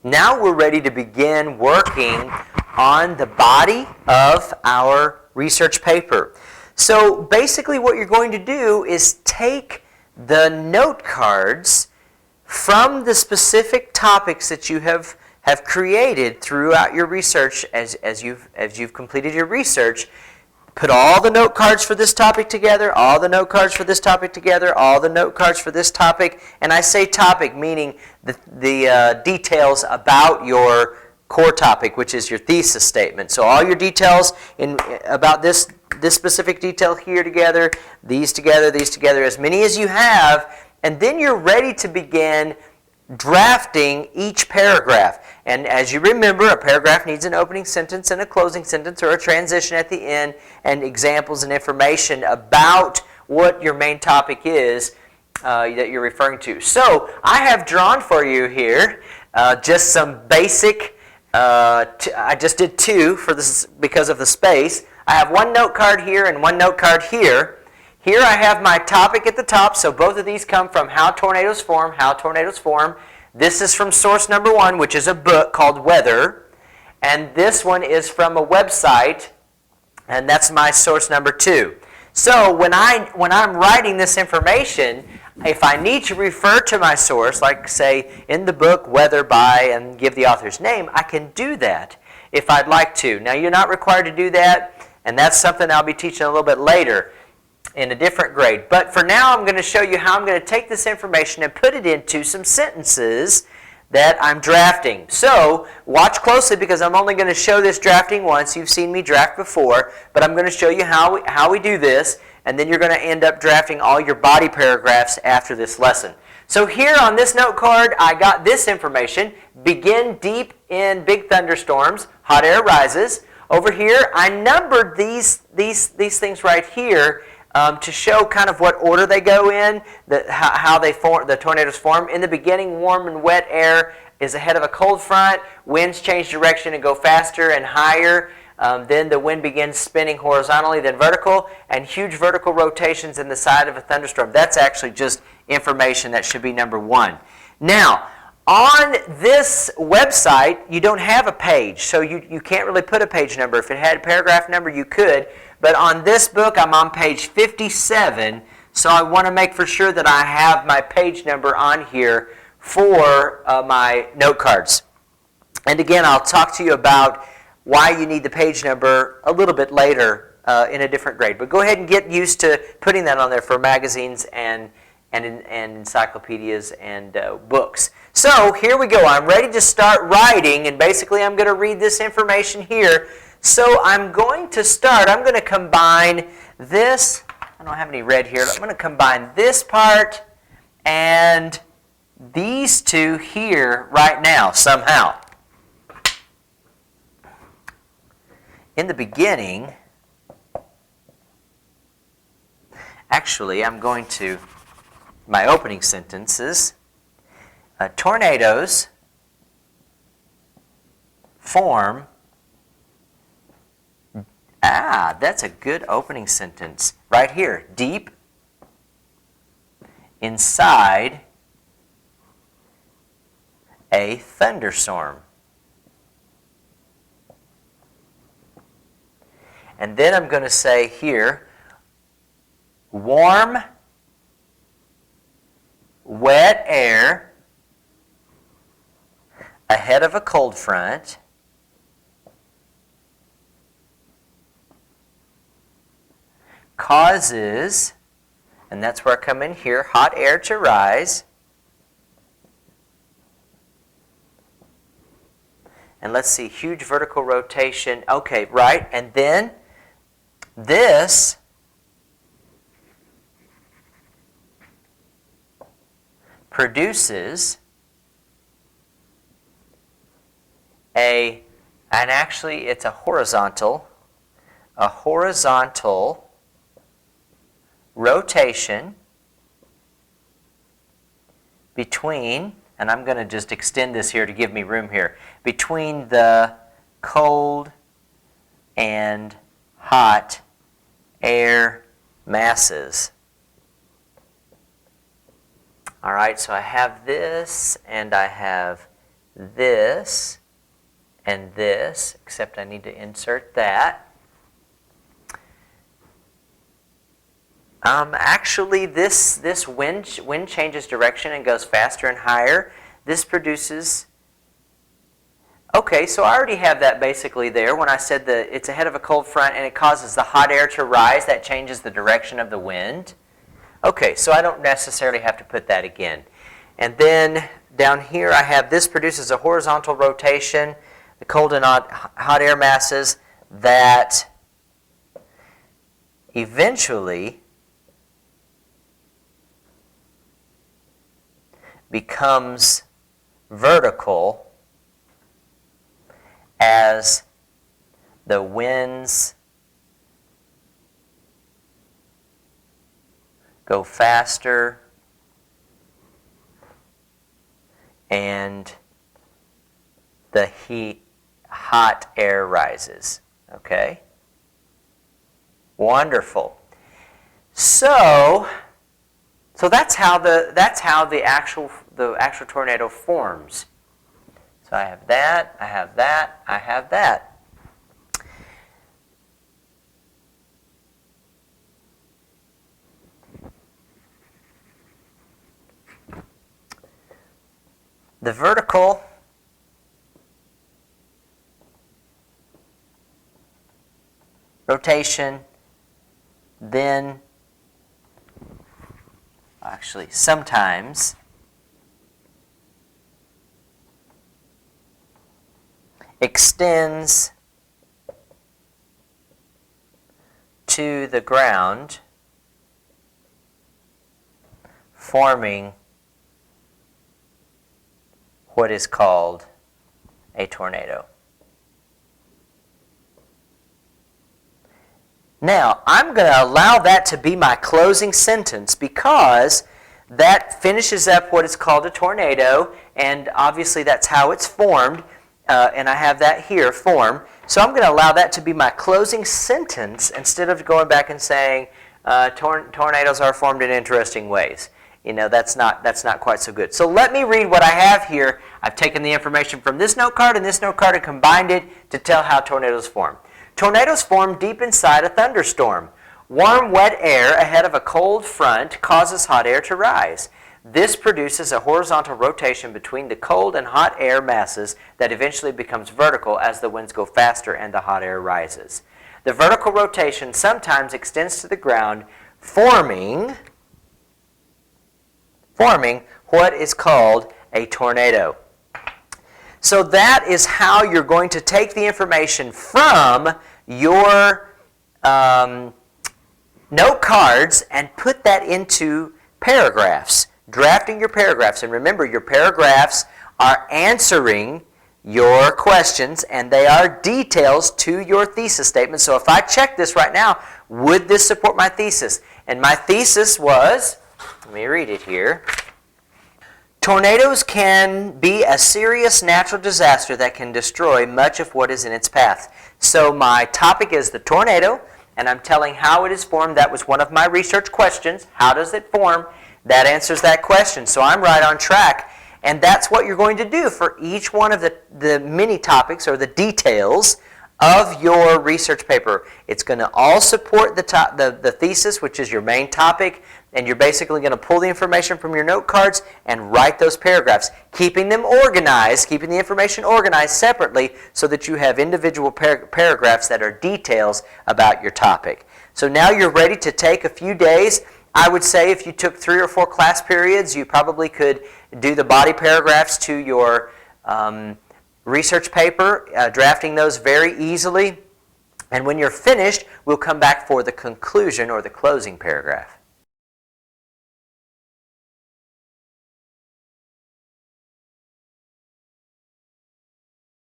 Now we're ready to begin working on the body of our research paper. So basically what you're going to do is take the note cards from the specific topics that you have created throughout your research as you've completed your research. Put all the note cards for this topic together, all the note cards for this topic together, all the note cards for this topic. And I say topic, meaning the details about your core topic, which is your thesis statement. So all your details about this specific detail here together, these together, as many as you have, and then you're ready to begin drafting each paragraph. And as you remember, a paragraph needs an opening sentence and a closing sentence or a transition at the end and examples and information about what your main topic is that you're referring to. So I have drawn for you here just some basic, I just did two for this because of the space. I have one note card here and one note card here. Here I have my topic at the top, so both of these come from How Tornadoes Form, How Tornadoes Form. This is from source number 1, which is a book called Weather. And this one is from a website, and that's my source number 2. So when I'm writing this information, if I need to refer to my source, like say in the book Weather by, and give the author's name, I can do that if I'd like to. Now you're not required to do that, and that's something I'll be teaching a little bit later in a different grade. But for now, I'm going to show you how I'm going to take this information and put it into some sentences that I'm drafting. So watch closely because I'm only going to show this drafting once. You've seen me draft before, but I'm going to show you how we do this, and then you're going to end up drafting all your body paragraphs after this lesson. So here on this note card, I got this information. Begin deep in big thunderstorms. Hot air rises. Over here, I numbered these things right here to show kind of what order they go in, how they form, the tornadoes form. In the beginning, warm and wet air is ahead of a cold front. Winds change direction and go faster and higher. Then the wind begins spinning horizontally, then vertical, and huge vertical rotations in the side of a thunderstorm. That's actually just information that should be number 1. Now, on this website, you don't have a page, so you can't really put a page number. If it had a paragraph number, you could. But on this book, I'm on page 57, so I want to make for sure that I have my page number on here for my note cards. And again, I'll talk to you about why you need the page number a little bit later in a different grade. But go ahead and get used to putting that on there for magazines and encyclopedias and books. So here we go. I'm ready to start writing, and basically I'm going to read this information here. So I'm going to start. I'm going to combine this. I don't have any red here. I'm going to combine this part and these two here right now somehow. In the beginning, actually, I'm going to, my opening sentences, tornadoes form. That's a good opening sentence. Right here, deep inside a thunderstorm. And then I'm going to say here, warm, wet air ahead of a cold front causes, and that's where I come in here, hot air to rise. And let's see, huge vertical rotation. Okay, right. And then this produces and actually it's a horizontal rotation between, and I'm going to just extend this here to give me room here, between the cold and hot air masses. All right, so I have this and I have this and this, except I need to insert that. Actually, this wind changes direction and goes faster and higher. This produces... Okay, so I already have that basically there when I said that it's ahead of a cold front and it causes the hot air to rise. That changes the direction of the wind. Okay, so I don't necessarily have to put that again. And then down here I have this produces a horizontal rotation, the cold and hot air masses that eventually becomes vertical as the winds go faster and the hot air rises. Okay? Wonderful. So that's how the actual tornado forms. So I have that, I have that, I have that. The vertical rotation then actually sometimes extends to the ground, forming what is called a tornado. Now, I'm going to allow that to be my closing sentence because that finishes up what is called a tornado, and obviously that's how it's formed. And I have that here, form. So I'm going to allow that to be my closing sentence instead of going back and saying tornadoes are formed in interesting ways. You know, that's not quite so good. So let me read what I have here. I've taken the information from this note card and this note card and combined it to tell how tornadoes form. Tornadoes form deep inside a thunderstorm. Warm, wet air ahead of a cold front causes hot air to rise. This produces a horizontal rotation between the cold and hot air masses that eventually becomes vertical as the winds go faster and the hot air rises. The vertical rotation sometimes extends to the ground, forming what is called a tornado. So that is how you're going to take the information from your note cards and put that into paragraphs. Drafting your paragraphs. And remember, your paragraphs are answering your questions and they are details to your thesis statement. So if I check this right now, would this support my thesis? And my thesis was, let me read it here. Tornadoes can be a serious natural disaster that can destroy much of what is in its path. So my topic is the tornado, and I'm telling how it is formed. That was one of my research questions. How does it form? That answers that question. So I'm right on track. And that's what you're going to do for each one of the mini topics or the details of your research paper. It's going to all support the thesis, which is your main topic, and you're basically going to pull the information from your note cards and write those paragraphs, keeping them organized, keeping the information organized separately so that you have individual paragraphs that are details about your topic. So now you're ready to take a few days. I would say if you took 3 or 4 class periods, you probably could do the body paragraphs to your research paper, drafting those very easily. And when you're finished, we'll come back for the conclusion or the closing paragraph.